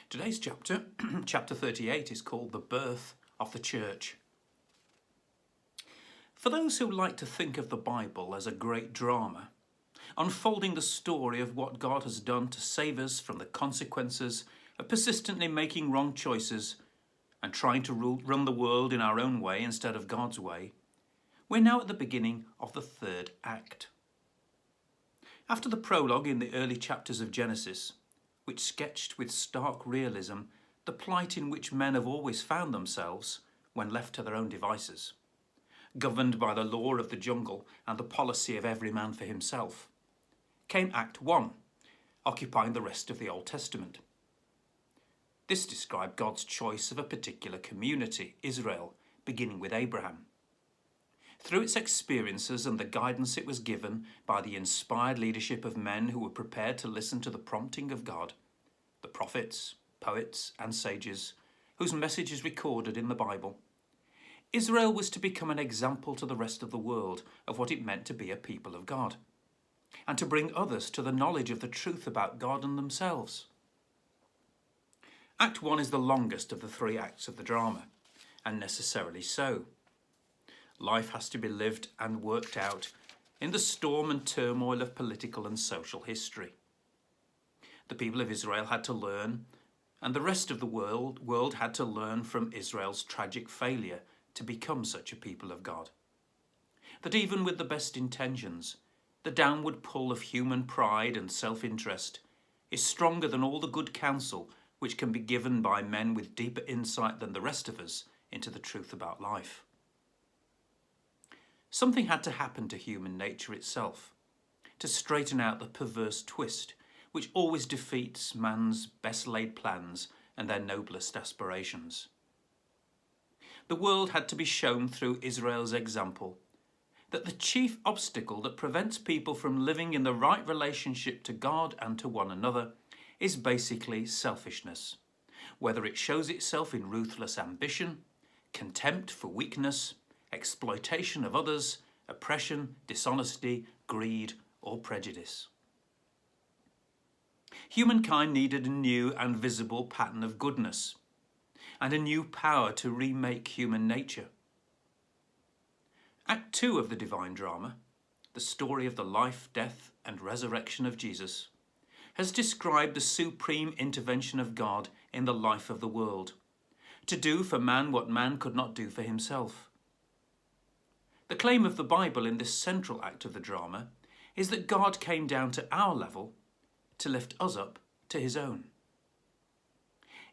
Today's chapter, chapter 38, is called The Birth of the Church. For those who like to think of the Bible as a great drama, unfolding the story of what God has done to save us from the consequences of persistently making wrong choices and trying to run the world in our own way instead of God's way, we're now at the beginning of the third act. After the prologue in the early chapters of Genesis, which sketched with stark realism the plight in which men have always found themselves when left to their own devices, governed by the law of the jungle and the policy of every man for himself, came Act 1, occupying the rest of the Old Testament. This described God's choice of a particular community, Israel, beginning with Abraham. Through its experiences and the guidance it was given by the inspired leadership of men who were prepared to listen to the prompting of God, the prophets, poets, and sages, whose message is recorded in the Bible, Israel was to become an example to the rest of the world of what it meant to be a people of God, and to bring others to the knowledge of the truth about God and themselves. Act 1 is the longest of the three acts of the drama, and necessarily so. Life has to be lived and worked out in the storm and turmoil of political and social history. The people of Israel had to learn, and the rest of the world had to learn from Israel's tragic failure to become such a people of God. That even with the best intentions, the downward pull of human pride and self-interest is stronger than all the good counsel which can be given by men with deeper insight than the rest of us into the truth about life. Something had to happen to human nature itself to straighten out the perverse twist which always defeats man's best laid plans and their noblest aspirations. The world had to be shown through Israel's example that the chief obstacle that prevents people from living in the right relationship to God and to one another is basically selfishness, whether it shows itself in ruthless ambition, contempt for weakness, exploitation of others, oppression, dishonesty, greed, or prejudice. Humankind needed a new and visible pattern of goodness, and a new power to remake human nature. Act 2 of the divine drama, the story of the life, death, and resurrection of Jesus, has described the supreme intervention of God in the life of the world, to do for man what man could not do for himself. The claim of the Bible in this central act of the drama is that God came down to our level to lift us up to his own.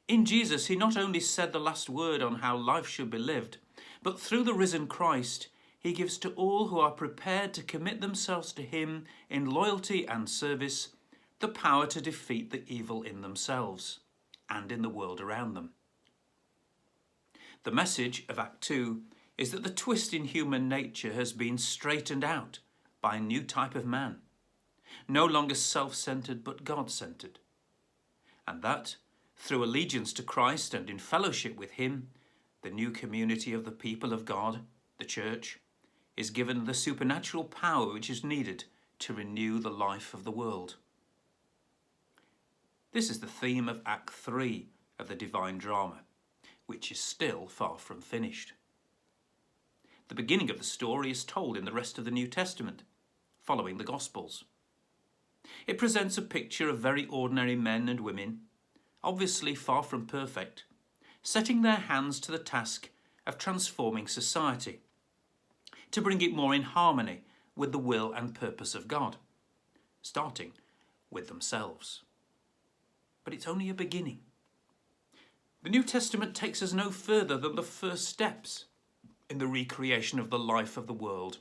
In Jesus, he not only said the last word on how life should be lived, but through the risen Christ, he gives to all who are prepared to commit themselves to him in loyalty and service the power to defeat the evil in themselves and in the world around them. The message of Act 2 is that the twist in human nature has been straightened out by a new type of man, no longer self-centered but God-centered, and that, through allegiance to Christ and in fellowship with him, the new community of the people of God, the church, is given the supernatural power which is needed to renew the life of the world. This is the theme of Act 3 of the divine drama, which is still far from finished. The beginning of the story is told in the rest of the New Testament, following the Gospels. It presents a picture of very ordinary men and women, obviously far from perfect, setting their hands to the task of transforming society, to bring it more in harmony with the will and purpose of God, starting with themselves. But it's only a beginning. The New Testament takes us no further than the first steps in the recreation of the life of the world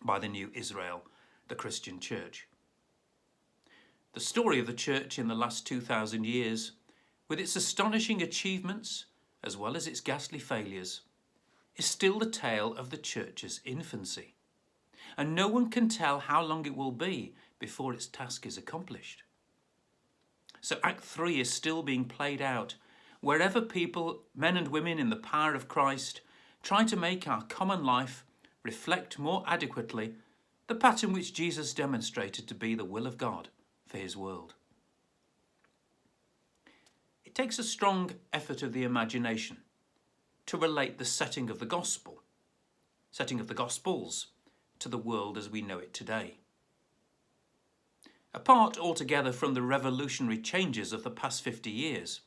by the new Israel, the Christian church. The story of the church in the last 2,000 years, with its astonishing achievements as well as its ghastly failures, is still the tale of the church's infancy, and no one can tell how long it will be before its task is accomplished. So Act 3 is still being played out wherever people, men and women in the power of Christ, try to make our common life reflect more adequately the pattern which Jesus demonstrated to be the will of God for his world. It takes a strong effort of the imagination to relate the setting of the Gospels to the world as we know it today. Apart altogether from the revolutionary changes of the past 50 years,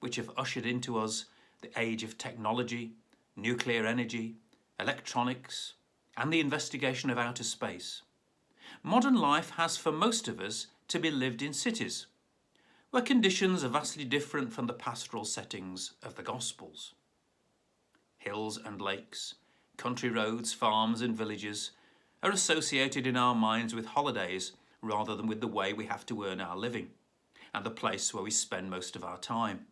which have ushered into us the age of technology, nuclear energy, electronics, and the investigation of outer space, modern life has for most of us to be lived in cities, where conditions are vastly different from the pastoral settings of the Gospels. Hills and lakes, country roads, farms and villages are associated in our minds with holidays rather than with the way we have to earn our living and the place where we spend most of our time.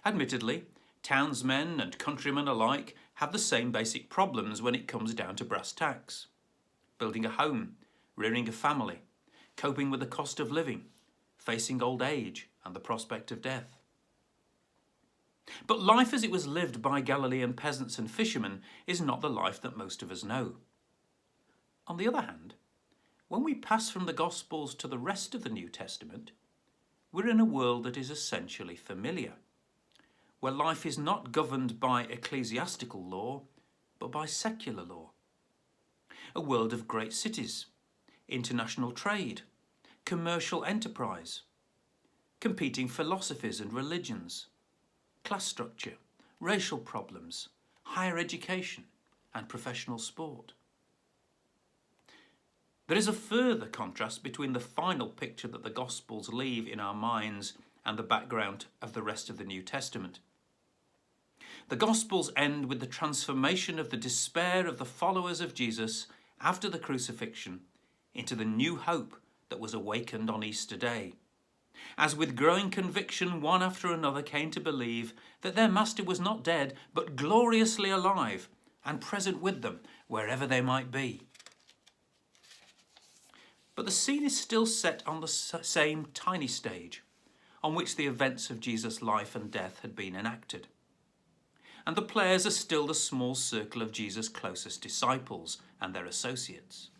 Admittedly, townsmen and countrymen alike have the same basic problems when it comes down to brass tacks: building a home, rearing a family, coping with the cost of living, facing old age and the prospect of death. But life as it was lived by Galilean peasants and fishermen is not the life that most of us know. On the other hand, when we pass from the Gospels to the rest of the New Testament, we're in a world that is essentially familiar, where life is not governed by ecclesiastical law, but by secular law. A world of great cities, international trade, commercial enterprise, competing philosophies and religions, class structure, racial problems, higher education, and professional sport. There is a further contrast between the final picture that the Gospels leave in our minds and the background of the rest of the New Testament. The Gospels end with the transformation of the despair of the followers of Jesus after the crucifixion into the new hope that was awakened on Easter Day, as with growing conviction one after another came to believe that their Master was not dead but gloriously alive and present with them wherever they might be. But the scene is still set on the same tiny stage on which the events of Jesus' life and death had been enacted. And the players are still the small circle of Jesus' closest disciples and their associates.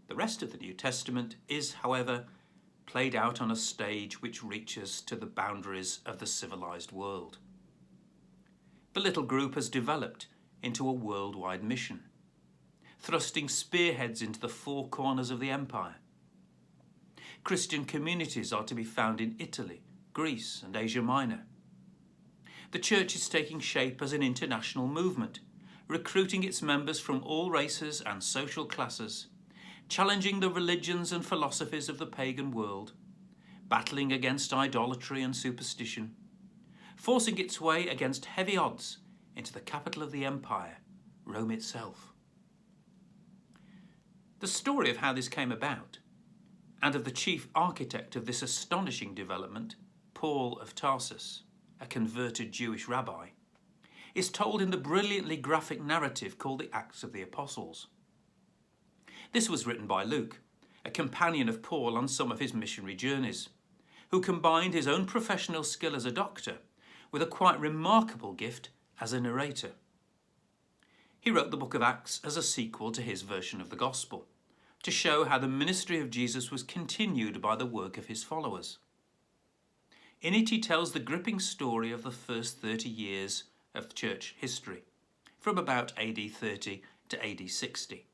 The rest of the New Testament is, however, played out on a stage which reaches to the boundaries of the civilized world. The little group has developed into a worldwide mission, thrusting spearheads into the four corners of the empire. Christian communities are to be found in Italy, Greece, and Asia Minor. The church is taking shape as an international movement, recruiting its members from all races and social classes, challenging the religions and philosophies of the pagan world, battling against idolatry and superstition, forcing its way against heavy odds into the capital of the empire, Rome itself. The story of how this came about, and of the chief architect of this astonishing development, Paul of Tarsus, a converted Jewish rabbi, is told in the brilliantly graphic narrative called the Acts of the Apostles. This was written by Luke, a companion of Paul on some of his missionary journeys, who combined his own professional skill as a doctor with a quite remarkable gift as a narrator. He wrote the book of Acts as a sequel to his version of the Gospel, to show how the ministry of Jesus was continued by the work of his followers. In it he tells the gripping story of the first 30 years of church history, from about AD 30 to AD 60.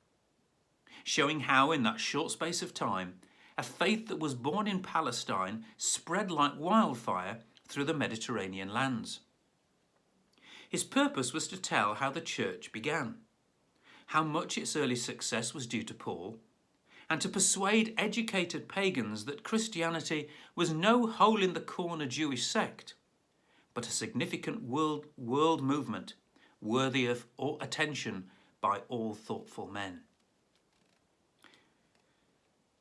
Showing how in that short space of time, a faith that was born in Palestine spread like wildfire through the Mediterranean lands. His purpose was to tell how the church began, how much its early success was due to Paul, and to persuade educated pagans that Christianity was no hole-in-the-corner Jewish sect, but a significant world movement worthy of all attention by all thoughtful men.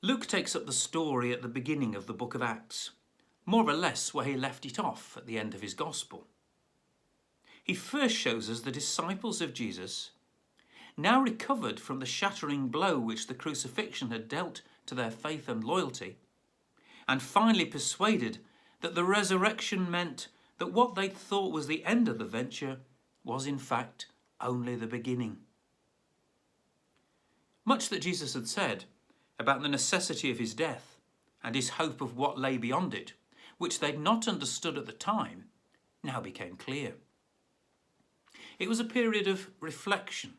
Luke takes up the story at the beginning of the book of Acts, more or less where he left it off at the end of his gospel. He first shows us the disciples of Jesus, now recovered from the shattering blow which the crucifixion had dealt to their faith and loyalty, and finally persuaded that the resurrection meant that what they thought was the end of the venture was in fact only the beginning. Much that Jesus had said about the necessity of his death and his hope of what lay beyond it which they'd not understood at the time, now became clear. It was a period of reflection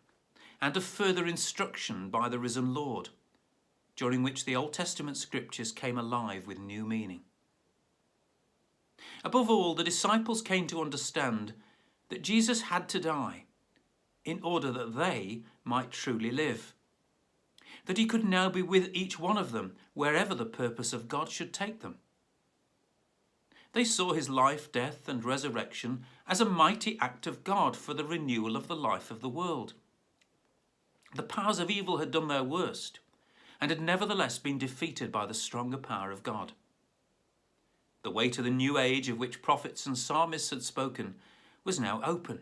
and of further instruction by the risen Lord, during which the Old Testament scriptures came alive with new meaning. Above all, the disciples came to understand that Jesus had to die in order that they might truly live, that he could now be with each one of them wherever the purpose of God should take them. They saw his life, death, and resurrection as a mighty act of God for the renewal of the life of the world. The powers of evil had done their worst and had nevertheless been defeated by the stronger power of God. The way to the new age of which prophets and psalmists had spoken was now open.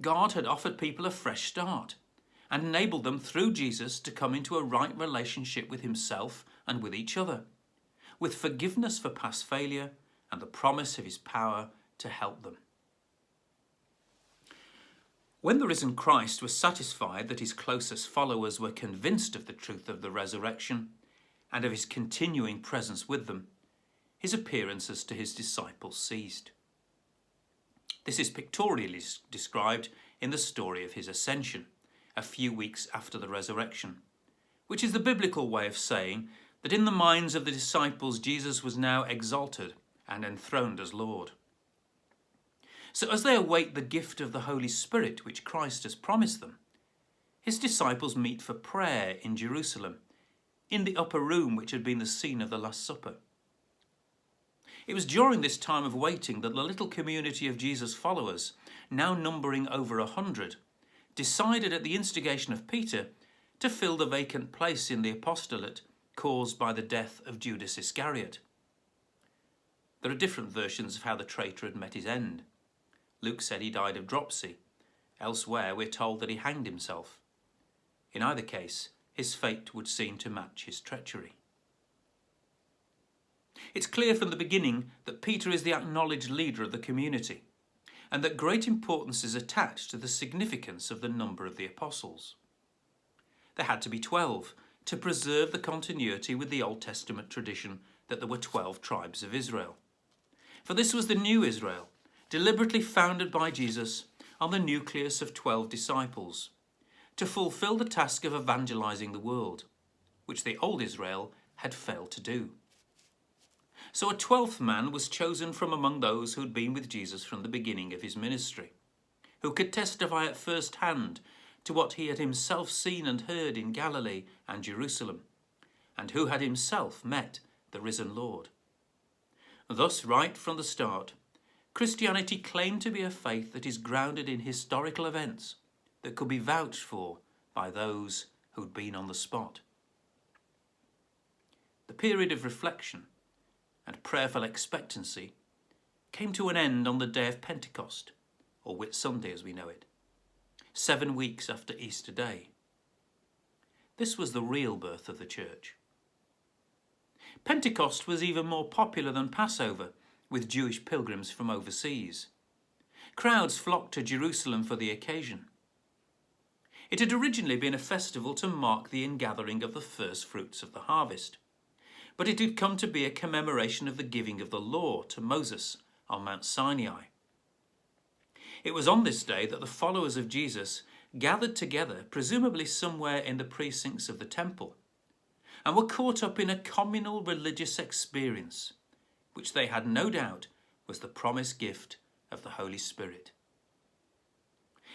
God had offered people a fresh start and enabled them through Jesus to come into a right relationship with himself and with each other, with forgiveness for past failure and the promise of his power to help them. When the risen Christ was satisfied that his closest followers were convinced of the truth of the resurrection and of his continuing presence with them, his appearances to his disciples ceased. This is pictorially described in the story of his ascension, a few weeks after the resurrection, which is the biblical way of saying that in the minds of the disciples Jesus was now exalted and enthroned as Lord. So as they await the gift of the Holy Spirit which Christ has promised them, his disciples meet for prayer in Jerusalem, in the upper room which had been the scene of the Last Supper. It was during this time of waiting that the little community of Jesus' followers, now numbering over 100, decided at the instigation of Peter to fill the vacant place in the apostolate caused by the death of Judas Iscariot. There are different versions of how the traitor had met his end. Luke said he died of dropsy. Elsewhere we're told that he hanged himself. In either case, his fate would seem to match his treachery. It's clear from the beginning that Peter is the acknowledged leader of the community, and that great importance is attached to the significance of the number of the apostles. There had to be 12 to preserve the continuity with the Old Testament tradition that there were 12 tribes of Israel. For this was the new Israel, deliberately founded by Jesus on the nucleus of 12 disciples, to fulfill the task of evangelizing the world, which the old Israel had failed to do. So a 12th man was chosen from among those who had been with Jesus from the beginning of his ministry, who could testify at first hand to what he had himself seen and heard in Galilee and Jerusalem, and who had himself met the risen Lord. Thus, right from the start, Christianity claimed to be a faith that is grounded in historical events that could be vouched for by those who'd been on the spot. The period of reflection and prayerful expectancy came to an end on the day of Pentecost, or Whit Sunday as we know it, 7 weeks after Easter Day. This was the real birth of the church. Pentecost was even more popular than Passover with Jewish pilgrims from overseas. Crowds flocked to Jerusalem for the occasion. It had originally been a festival to mark the ingathering of the first fruits of the harvest, but it had come to be a commemoration of the giving of the law to Moses on Mount Sinai. It was on this day that the followers of Jesus gathered together, presumably somewhere in the precincts of the temple, and were caught up in a communal religious experience, which they had no doubt was the promised gift of the Holy Spirit.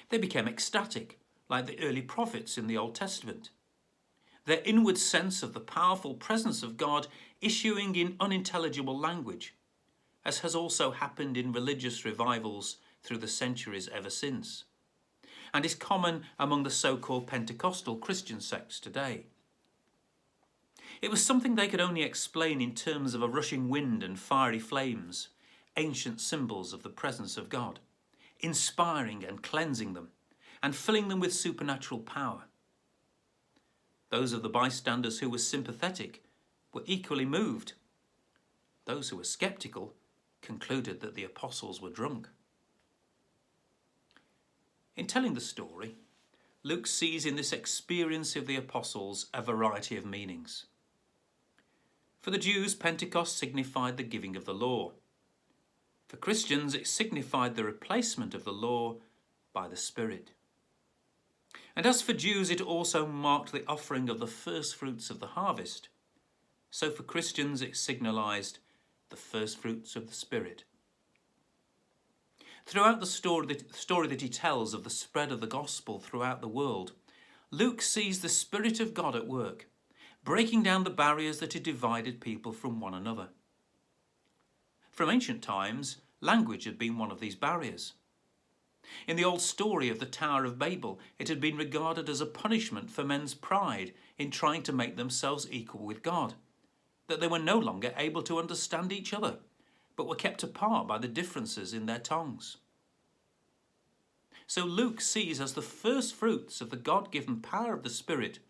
They became ecstatic, like the early prophets in the Old Testament, their inward sense of the powerful presence of God issuing in unintelligible language, as has also happened in religious revivals through the centuries ever since, and is common among the so-called Pentecostal Christian sects today. It was something they could only explain in terms of a rushing wind and fiery flames, ancient symbols of the presence of God, inspiring and cleansing them, and filling them with supernatural power. Those of the bystanders who were sympathetic were equally moved. Those who were sceptical concluded that the apostles were drunk. In telling the story, Luke sees in this experience of the apostles a variety of meanings. For the Jews, Pentecost signified the giving of the law. For Christians, it signified the replacement of the law by the Spirit. And as for Jews, it also marked the offering of the first fruits of the harvest. So for Christians, it signalized the first fruits of the Spirit. Throughout the story that he tells of the spread of the gospel throughout the world, Luke sees the Spirit of God at work, breaking down the barriers that had divided people from one another. From ancient times, language had been one of these barriers. In the old story of the Tower of Babel, it had been regarded as a punishment for men's pride in trying to make themselves equal with God, that they were no longer able to understand each other, but were kept apart by the differences in their tongues. So Luke sees as the first fruits of the God-given power of the Spirit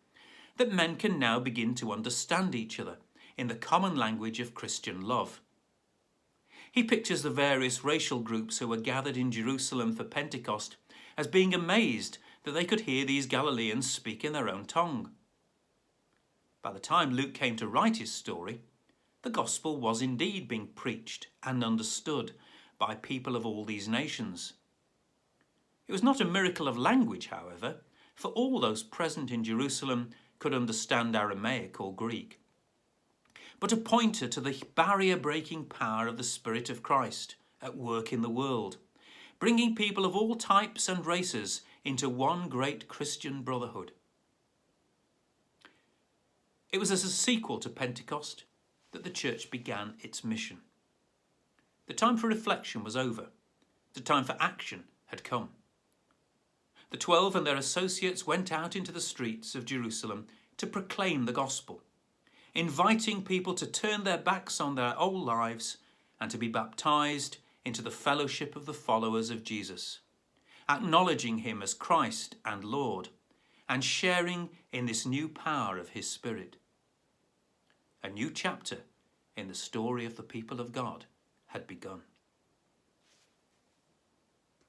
that men can now begin to understand each other in the common language of Christian love. He pictures the various racial groups who were gathered in Jerusalem for Pentecost as being amazed that they could hear these Galileans speak in their own tongue. By the time Luke came to write his story, the gospel was indeed being preached and understood by people of all these nations. It was not a miracle of language, however, for all those present in Jerusalem could understand Aramaic or Greek, but a pointer to the barrier-breaking power of the Spirit of Christ at work in the world, bringing people of all types and races into one great Christian brotherhood. It was as a sequel to Pentecost that the church began its mission. The time for reflection was over. The time for action had come. The 12 and their associates went out into the streets of Jerusalem to proclaim the gospel, inviting people to turn their backs on their old lives and to be baptized into the fellowship of the followers of Jesus, acknowledging him as Christ and Lord, and sharing in this new power of his Spirit. A new chapter in the story of the people of God had begun.